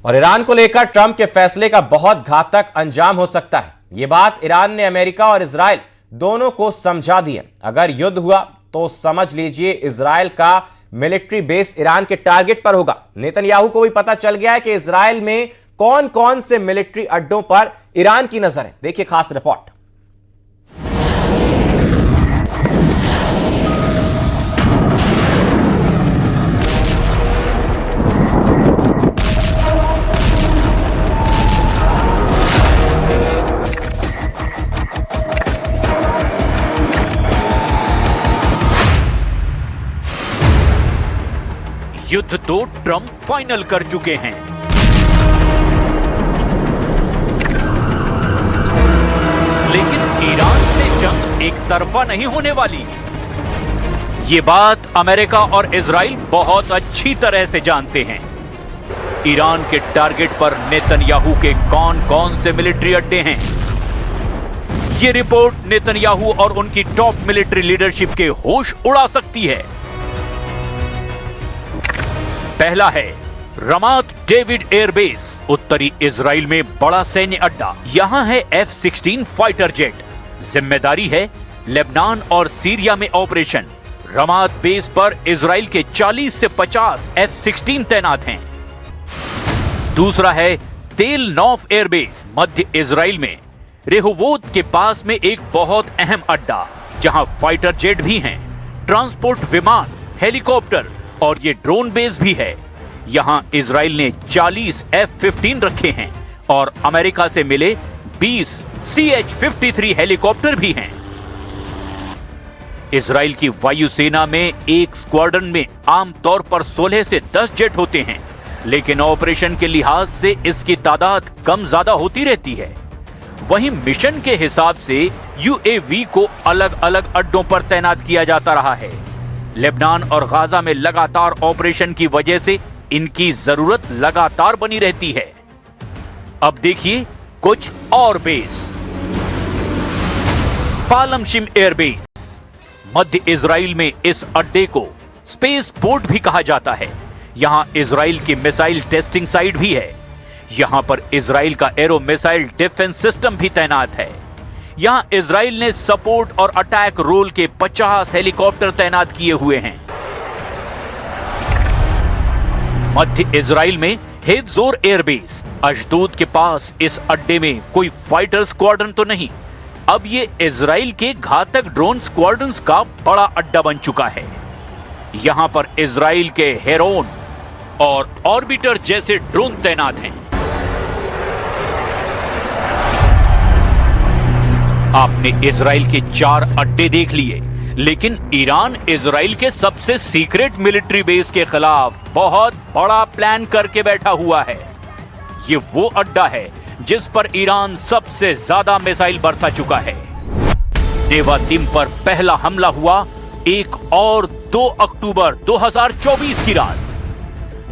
और ईरान को लेकर ट्रंप के फैसले का बहुत घातक अंजाम हो सकता है। यह बात ईरान ने अमेरिका और इजराइल दोनों को समझा दी है। अगर युद्ध हुआ तो समझ लीजिए इजराइल का मिलिट्री बेस ईरान के टारगेट पर होगा। नेतन्याहू को भी पता चल गया है कि इजराइल में कौन कौन से मिलिट्री अड्डों पर ईरान की नजर है। देखिए खास रिपोर्ट। युद्ध तो ट्रंप फाइनल कर चुके हैं, लेकिन ईरान से जंग एक तरफा नहीं होने वाली। ये बात अमेरिका और इजराइल बहुत अच्छी तरह से जानते हैं। ईरान के टारगेट पर नेतन्याहू के कौन कौन से मिलिट्री अड्डे हैं, ये रिपोर्ट नेतन्याहू और उनकी टॉप मिलिट्री लीडरशिप के होश उड़ा सकती है। पहला है रमात डेविड एयरबेस, उत्तरी इजराइल में बड़ा सैन्य अड्डा। यहां है F-16 फाइटर जेट। जिम्मेदारी है लेबनान और सीरिया में ऑपरेशन। रमात बेस पर इजराइल के 40 से 50 F-16 तैनात हैं। दूसरा है तेल नौफ एयरबेस, मध्य इजराइल में रेहोवोत के पास में एक बहुत अहम अड्डा, जहां फाइटर जेट भी हैं, ट्रांसपोर्ट विमान, हेलीकॉप्टर और ये ड्रोन बेस भी है। यहां इजराइल ने 40 F-15 रखे हैं और अमेरिका से मिले 20 CH-53 हेलीकॉप्टर भी हैं। इजराइल की वायुसेना में एक स्क्वाड्रन में आमतौर पर 16 से 10 जेट होते हैं, लेकिन ऑपरेशन के लिहाज से इसकी तादाद कम ज्यादा होती रहती है। वहीं मिशन के हिसाब से UAV को अलग अलग अड्डों पर तैनात किया जाता रहा है। लेबनान और गाजा में लगातार ऑपरेशन की वजह से इनकी जरूरत लगातार बनी रहती है। अब देखिए कुछ और बेस। पालमशिम एयरबेस, मध्य इजराइल में इस अड्डे को स्पेस पोर्ट भी कहा जाता है। यहां इजराइल की मिसाइल टेस्टिंग साइट भी है। यहां पर इजराइल का एरो मिसाइल डिफेंस सिस्टम भी तैनात है। यहां इजराइल ने सपोर्ट और अटैक रोल के 50 हेलीकॉप्टर तैनात किए हुए हैं। मध्य इजराइल में हेदजोर एयरबेस, अशदोद के पास इस अड्डे में कोई फाइटर स्क्वाड्रन तो नहीं। अब ये इजराइल के घातक ड्रोन स्क्वाड्रन्स का बड़ा अड्डा बन चुका है। यहां पर इजराइल के हेरोन और ऑर्बिटर जैसे ड्रोन तैनात हैं। आपने इजराइल के 4 अड्डे देख लिए, लेकिन ईरान इजराइल के सबसे सीक्रेट मिलिट्री बेस के खिलाफ बहुत बड़ा प्लान करके बैठा हुआ है। ये वो अड्डा है जिस पर ईरान सबसे ज्यादा मिसाइल बरसा चुका है। नेवातिम पर पहला हमला हुआ 1 और 2 अक्टूबर 2024 की रात,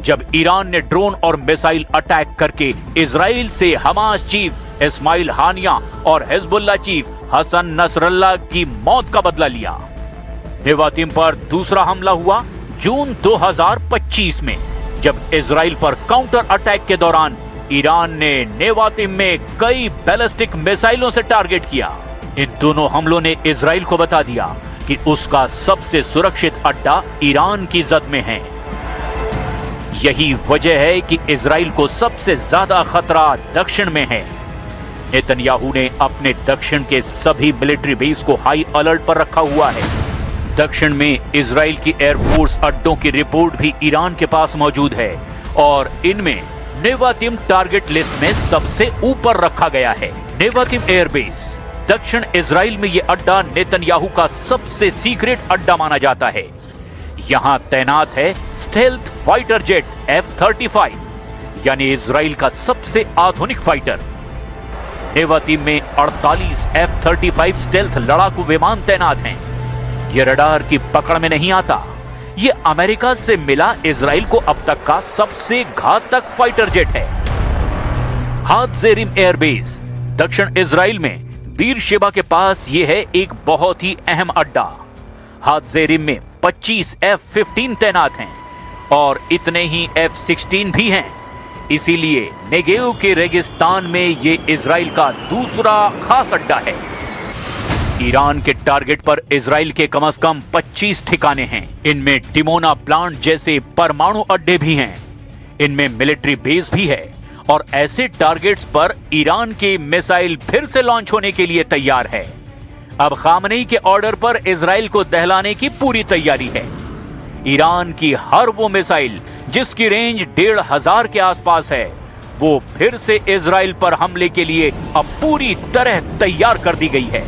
जब ईरान ने ड्रोन और मिसाइल अटैक करके इजराइल से हमास चीफ इस्माइल हानिया और हिजबुल्लाह चीफ हसन नसरल्लाह की मौत का बदला लिया। नेवातिम पर दूसरा हमला हुआ जून 2025 में, जब इजराइल पर काउंटर अटैक के दौरान ईरान ने नेवातिम में कई बैलिस्टिक मिसाइलों से टारगेट किया। इन दोनों हमलों ने इजराइल को बता दिया कि उसका सबसे सुरक्षित अड्डा ईरान की जद में है। यही वजह है कि इजराइल को सबसे ज्यादा खतरा दक्षिण में है। नेतन्याहू ने अपने दक्षिण के सभी मिलिट्री बेस को हाई अलर्ट पर रखा हुआ है। दक्षिण में इजराइल की एयरफोर्स अड्डों की रिपोर्ट भी ईरान के पास मौजूद है और इनमें नेवातिम टारगेट लिस्ट में सबसे ऊपर रखा गया है। नेवातिम एयरबेस, दक्षिण इजराइल में यह अड्डा नेतन्याहू का सबसे सीक्रेट अड्डा माना जाता है। यहां तैनात है स्टेल्थ फाइटर जेट F-35, यानी इजराइल का सबसे आधुनिक फाइटर। नेवातिम में 48 F-35 स्टेल्थ लड़ाकू विमान तैनात हैं। यह रडार की पकड़ में नहीं आता। यह अमेरिका से मिला इजराइल को अब तक का सबसे घातक फाइटर जेट है। हादजेरिम एयरबेस, दक्षिण इजराइल में बीरशेबा के पास यह है एक बहुत ही अहम अड्डा। हादजेरिम में 25 F-15 तैनात हैं और इतने ही F-16 भी हैं। इसीलिए नेगेव के रेगिस्तान में ये इजराइल का दूसरा खास अड्डा है। ईरान के टारगेट पर इजराइल के कम से कम 25 ठिकाने हैं। इनमें डिमोना प्लांट जैसे परमाणु अड्डे भी हैं। इनमें मिलिट्री बेस भी है और ऐसे टारगेट्स पर ईरान के मिसाइल फिर से लॉन्च होने के लिए तैयार है। अब खामनेई के ऑर्डर पर इजराइल को दहलाने की पूरी तैयारी है। ईरान की हर वो मिसाइल जिसकी रेंज 1500 के आसपास है, वो फिर से इजराइल पर हमले के लिए अब पूरी तरह तैयार कर दी गई है।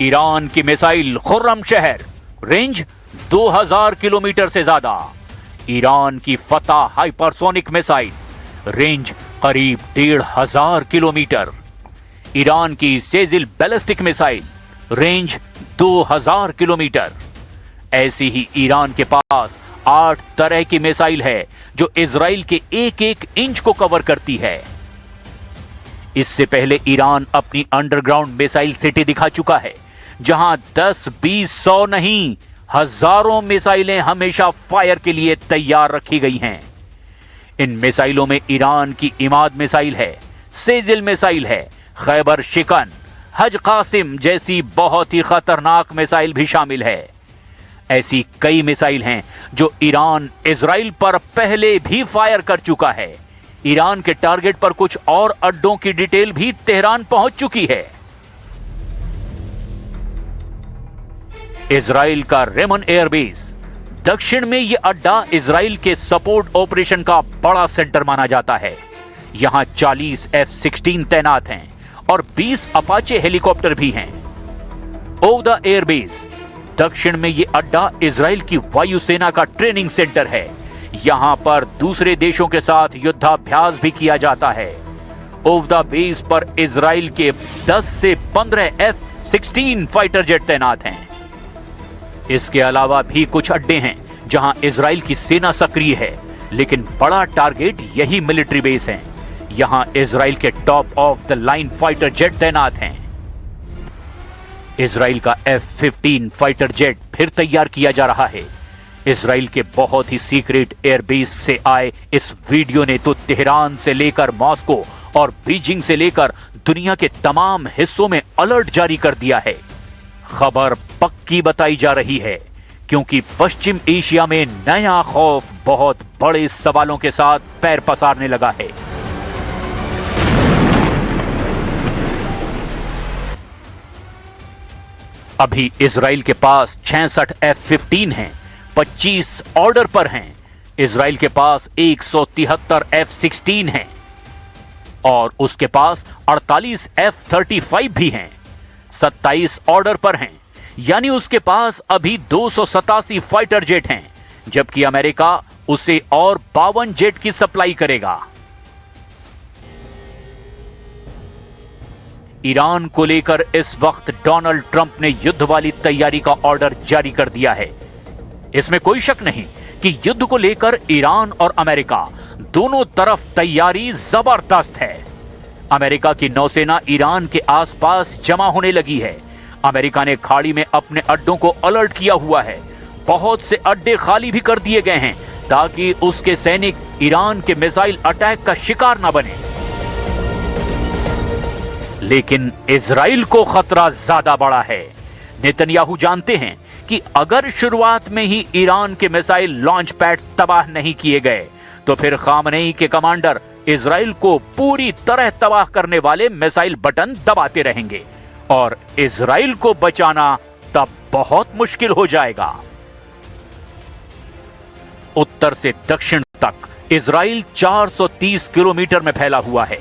ईरान की मिसाइल खुर्रम शहर, रेंज 2000 किलोमीटर से ज्यादा। ईरान की फतह हाइपरसोनिक मिसाइल, रेंज करीब 1500 किलोमीटर। ईरान की Sejjil ballistic missile, range 2000 kilometre. ऐसी ही ईरान के पास 8 तरह की मिसाइल है जो इजराइल के एक एक इंच को कवर करती है। इससे पहले ईरान अपनी अंडरग्राउंड मिसाइल सिटी दिखा चुका है, जहां 10, 20, 100 नहीं, हजारों मिसाइलें हमेशा फायर के लिए तैयार रखी गई हैं। इन मिसाइलों में ईरान की इमाद मिसाइल है, सेजिल मिसाइल है, खैबर शिकन, हज कासिम जैसी बहुत ही खतरनाक मिसाइल भी शामिल है। ऐसी कई मिसाइल हैं जो ईरान इजराइल पर पहले भी फायर कर चुका है। ईरान के टारगेट पर कुछ और अड्डों की डिटेल भी तेहरान पहुंच चुकी है। इजराइल का रेमन एयरबेस, दक्षिण में यह अड्डा इजराइल के सपोर्ट ऑपरेशन का बड़ा सेंटर माना जाता है। यहां 40 F-16 तैनात हैं और 20 अपाचे हेलीकॉप्टर भी हैं। ओवदा एयरबेस, दक्षिण में यह अड्डा इजराइल की वायुसेना का ट्रेनिंग सेंटर है। यहां पर दूसरे देशों के साथ युद्धाभ्यास भी किया जाता है। ओवदा बेस पर इजराइल के 10 से 15 F-16 फाइटर जेट तैनात हैं। इसके अलावा भी कुछ अड्डे हैं जहां इजराइल की सेना सक्रिय है, लेकिन बड़ा टारगेट यही मिलिट्री बेस हैं। यहां इजराइल के top of the line fighter jet तैनात हैं। इजराइल का F-15 फाइटर जेट फिर तैयार किया जा रहा है। इजराइल के बहुत ही सीक्रेट एयरबेस से आए इस वीडियो ने तो तेहरान से लेकर मॉस्को और बीजिंग से लेकर दुनिया के तमाम हिस्सों में अलर्ट जारी कर दिया है। खबर पक्की बताई जा रही है, क्योंकि पश्चिम एशिया में नया खौफ बहुत बड़े सवालों के साथ पैर पसारने लगा है। अभी इजराइल के पास 66 F-15 हैं, 25 ऑर्डर पर हैं। इजराइल के पास 173 F-16 हैं और उसके पास 48 F-35 भी हैं। 27 ऑर्डर पर हैं, यानी उसके पास अभी 287 फाइटर जेट हैं, जबकि अमेरिका उसे और 52 जेट की सप्लाई करेगा। ईरान को लेकर इस वक्त डोनाल्ड ट्रंप ने युद्ध वाली तैयारी का ऑर्डर जारी कर दिया है। इसमें कोई शक नहीं कि युद्ध को लेकर ईरान और अमेरिका दोनों तरफ तैयारी जबरदस्त है। अमेरिका की नौसेना ईरान के आसपास जमा होने लगी है। अमेरिका ने खाड़ी में अपने अड्डों को अलर्ट किया हुआ है। बहुत से अड्डे खाली भी कर दिए गए हैं ताकि उसके सैनिक ईरान के मिसाइल अटैक का शिकार न बने। लेकिन इजराइल को खतरा ज्यादा बड़ा है। नेतन्याहू जानते हैं कि अगर शुरुआत में ही ईरान के मिसाइल लॉन्च पैड तबाह नहीं किए गए तो फिर खामनेई के कमांडर इजराइल को पूरी तरह तबाह करने वाले मिसाइल बटन दबाते रहेंगे और इजराइल को बचाना तब बहुत मुश्किल हो जाएगा। उत्तर से दक्षिण तक इजराइल 430 किलोमीटर में फैला हुआ है,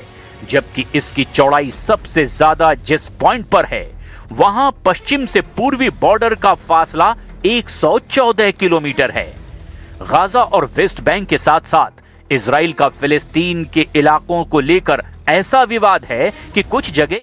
जबकि इसकी चौड़ाई सबसे ज्यादा जिस पॉइंट पर है वहां पश्चिम से पूर्वी बॉर्डर का फासला 114 किलोमीटर है। गाजा और वेस्ट बैंक के साथ साथ इजराइल का फिलिस्तीन के इलाकों को लेकर ऐसा विवाद है कि कुछ जगह